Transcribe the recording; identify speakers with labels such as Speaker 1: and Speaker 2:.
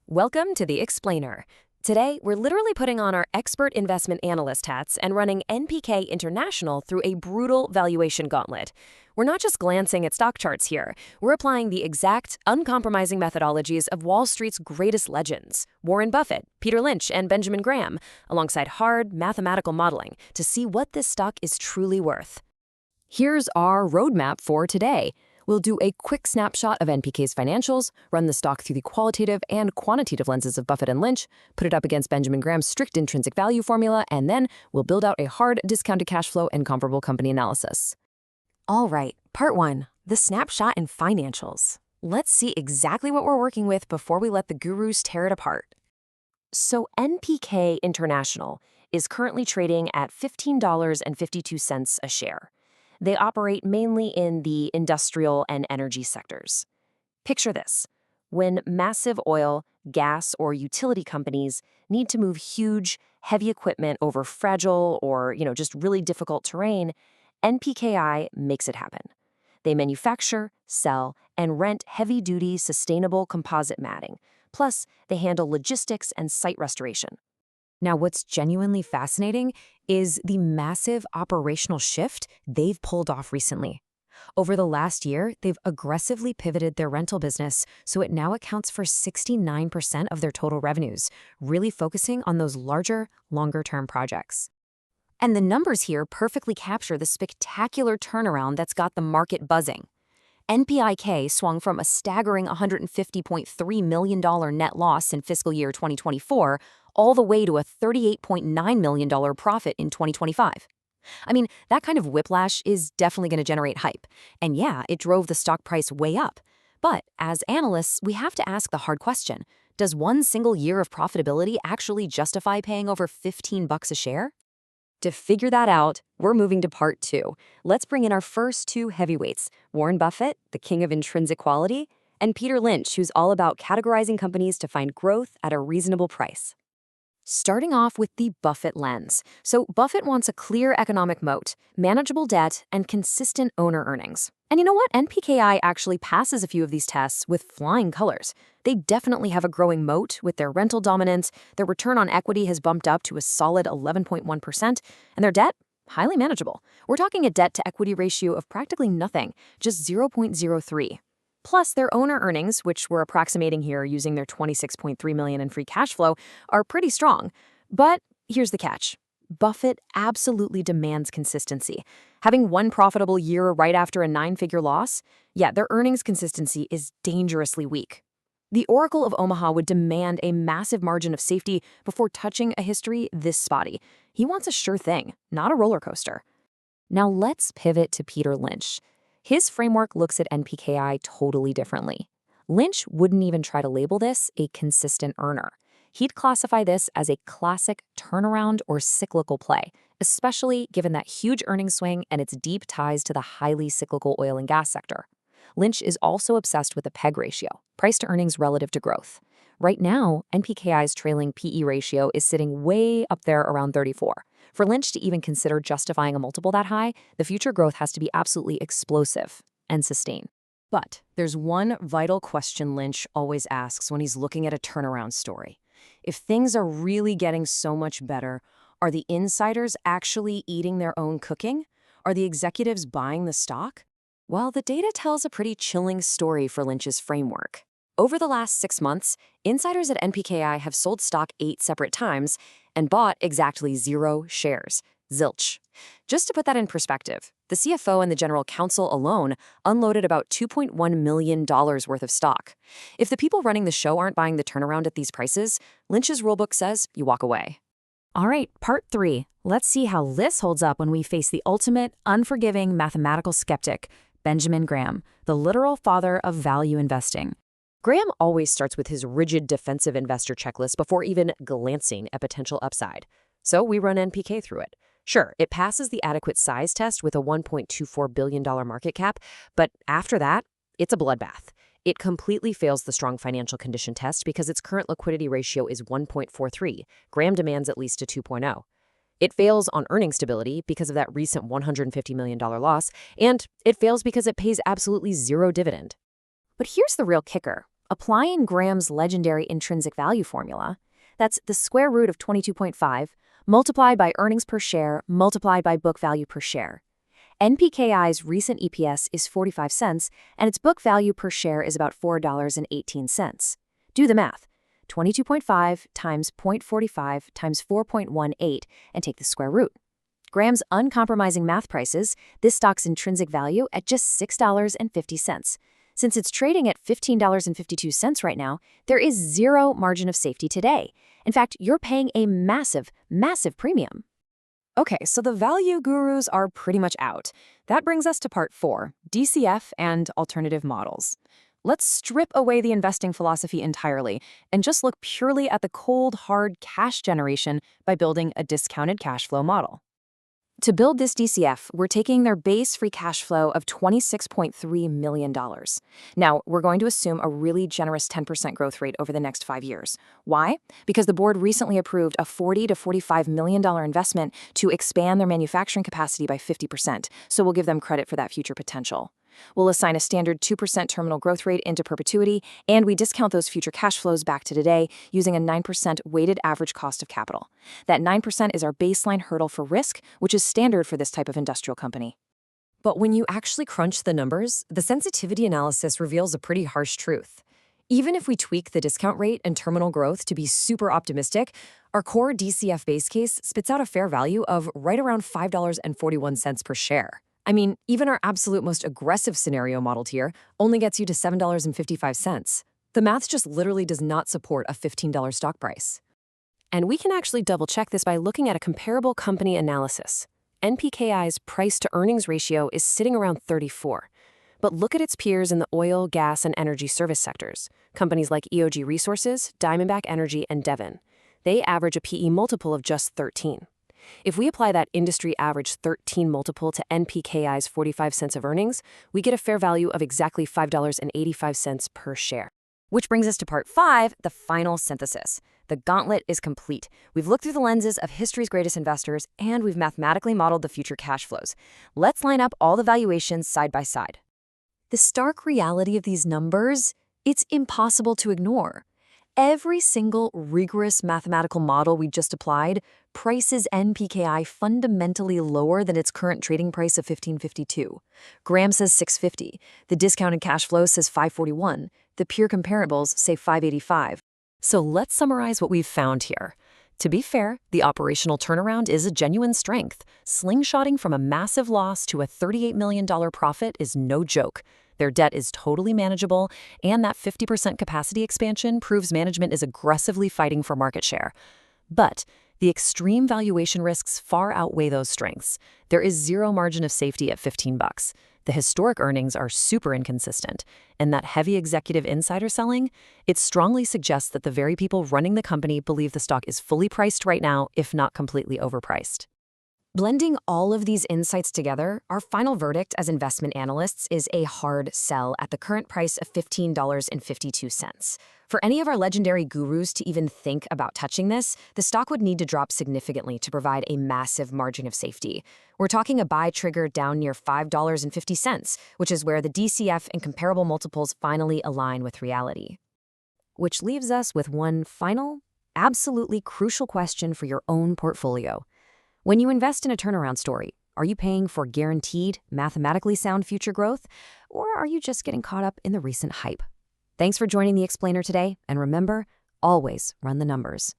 Speaker 1: Welcome to The Explainer. Today, we're literally putting on our expert investment analyst hats and running NPK International through a brutal valuation gauntlet. We're not just glancing at stock charts here. We're applying the exact, uncompromising methodologies of Wall Street's greatest legends, Warren Buffett, Peter Lynch, and Benjamin Graham, alongside hard, mathematical modeling to see what this stock is truly worth. Here's our roadmap for today. We'll do a quick snapshot of NPK's financials, run the stock through the qualitative and quantitative lenses of Buffett and Lynch, put it up against Benjamin Graham's strict intrinsic value formula, and then we'll build out a hard discounted cash flow and comparable company analysis. All right, part one, the snapshot and financials. Let's see exactly what we're working with before we let the gurus tear it apart. So NPK International is currently trading at $15.52 a share. They operate mainly in the industrial and energy sectors. Picture this. When massive oil, gas, or utility companies need to move huge, heavy equipment over fragile or, just really difficult terrain, NPKI makes it happen. They manufacture, sell, and rent heavy-duty, sustainable composite matting. Plus, they handle logistics and site restoration. Now, what's genuinely fascinating is the massive operational shift they've pulled off recently. Over the last year, they've aggressively pivoted their rental business, so it now accounts for 69% of their total revenues, really focusing on those larger, longer-term projects. And the numbers here perfectly capture the spectacular turnaround that's got the market buzzing. NPIK swung from a staggering $150.3 million net loss in fiscal year 2024 all the way to a $38.9 million profit in 2025. I mean, that kind of whiplash is definitely going to generate hype. And yeah, it drove the stock price way up. But as analysts, we have to ask the hard question. Does one single year of profitability actually justify paying over $15 a share? To figure that out, we're moving to part two. Let's bring in our first two heavyweights, Warren Buffett, the king of intrinsic quality, and Peter Lynch, who's all about categorizing companies to find growth at a reasonable price. Starting off with the Buffett lens. So Buffett wants a clear economic moat, manageable debt, and consistent owner earnings. And you know what? NPKI actually passes a few of these tests with flying colors. They definitely have a growing moat with their rental dominance, their return on equity has bumped up to a solid 11.1%, and their debt, highly manageable. We're talking a debt-to-equity ratio of practically nothing, just 0.03. Plus, their owner earnings, which we're approximating here using their $26.3 million in free cash flow, are pretty strong. But here's the catch. Buffett absolutely demands consistency. Having one profitable year right after a nine-figure loss, their earnings consistency is dangerously weak. The Oracle of Omaha would demand a massive margin of safety before touching a history this spotty. He wants a sure thing, not a roller coaster. Now let's pivot to Peter Lynch. His framework looks at NPKI totally differently. Lynch wouldn't even try to label this a consistent earner. He'd classify this as a classic turnaround or cyclical play, especially given that huge earnings swing and its deep ties to the highly cyclical oil and gas sector. Lynch is also obsessed with the PEG ratio, price to earnings relative to growth. Right now, NPKI's trailing PE ratio is sitting way up there around 34. For Lynch to even consider justifying a multiple that high, the future growth has to be absolutely explosive and sustained. But there's one vital question Lynch always asks when he's looking at a turnaround story. If things are really getting so much better, are the insiders actually eating their own cooking? Are the executives buying the stock? Well, the data tells a pretty chilling story for Lynch's framework. Over the last 6 months, insiders at NPKI have sold stock 8 separate times and bought exactly 0 shares. Zilch. Just to put that in perspective, the CFO and the general counsel alone unloaded about $2.1 million worth of stock. If the people running the show aren't buying the turnaround at these prices, Lynch's rulebook says you walk away. All right, part 3. Let's see how this holds up when we face the ultimate, unforgiving mathematical skeptic, Benjamin Graham, the literal father of value investing. Graham always starts with his rigid defensive investor checklist before even glancing at potential upside. So we run NPK through it. Sure, it passes the adequate size test with a $1.24 billion market cap, but after that, it's a bloodbath. It completely fails the strong financial condition test because its current liquidity ratio is 1.43. Graham demands at least a 2.0. It fails on earning stability because of that recent $150 million loss, and it fails because it pays absolutely 0 dividend. But here's the real kicker. Applying Graham's legendary intrinsic value formula, that's the square root of 22.5 multiplied by earnings per share multiplied by book value per share. NPKI's recent EPS is 45 cents, and its book value per share is about $4.18. Do the math. 22.5 times 0.45 times 4.18 and take the square root. Graham's uncompromising math prices this stock's intrinsic value at just $6.50. Since it's trading at $15.52 right now, there is zero margin of safety today. In fact, you're paying a massive, massive premium. Okay, so the value gurus are pretty much out. That brings us to part 4, DCF and alternative models. Let's strip away the investing philosophy entirely and just look purely at the cold, hard cash generation by building a discounted cash flow model. To build this DCF, we're taking their base free cash flow of $26.3 million. Now, we're going to assume a really generous 10% growth rate over the next 5 years. Why? Because the board recently approved a $40 to $45 million investment to expand their manufacturing capacity by 50%, so we'll give them credit for that future potential. We'll assign a standard 2% terminal growth rate into perpetuity, and we discount those future cash flows back to today using a 9% weighted average cost of capital. That 9% is our baseline hurdle for risk, which is standard for this type of industrial company. But when you actually crunch the numbers, the sensitivity analysis reveals a pretty harsh truth. Even if we tweak the discount rate and terminal growth to be super optimistic, our core DCF base case spits out a fair value of right around $5.41 per share. I mean, even our absolute most aggressive scenario modeled here only gets you to $7.55. The math just literally does not support a $15 stock price. And we can actually double-check this by looking at a comparable company analysis. NPKI's price-to-earnings ratio is sitting around 34. But look at its peers in the oil, gas, and energy service sectors, companies like EOG Resources, Diamondback Energy, and Devon. They average a PE multiple of just 13. If we apply that industry average 13 multiple to NPKI's 45 cents of earnings, we get a fair value of exactly $5.85 per share. Which brings us to part 5, the final synthesis. The gauntlet is complete. We've looked through the lenses of history's greatest investors, and we've mathematically modeled the future cash flows. Let's line up all the valuations side by side. The stark reality of these numbers, it's impossible to ignore. Every single rigorous mathematical model we just applied prices NPKI fundamentally lower than its current trading price of $15.52. Graham says $6.50. The discounted cash flow says $5.41. The peer comparables say $5.85. So let's summarize what we've found here. To be fair, the operational turnaround is a genuine strength. Slingshotting from a massive loss to a $38 million profit is no joke. Their debt is totally manageable, and that 50% capacity expansion proves management is aggressively fighting for market share. But the extreme valuation risks far outweigh those strengths. There is zero margin of safety at $15. The historic earnings are super inconsistent, and that heavy executive insider selling, it strongly suggests that the very people running the company believe the stock is fully priced right now, if not completely overpriced. Blending all of these insights together, our final verdict as investment analysts is a hard sell at the current price of $15.52. For any of our legendary gurus to even think about touching this, the stock would need to drop significantly to provide a massive margin of safety. We're talking a buy trigger down near $5.50, which is where the DCF and comparable multiples finally align with reality. Which leaves us with one final, absolutely crucial question for your own portfolio. When you invest in a turnaround story, are you paying for guaranteed, mathematically sound future growth, or are you just getting caught up in the recent hype? Thanks for joining the Explainer today, and remember, always run the numbers.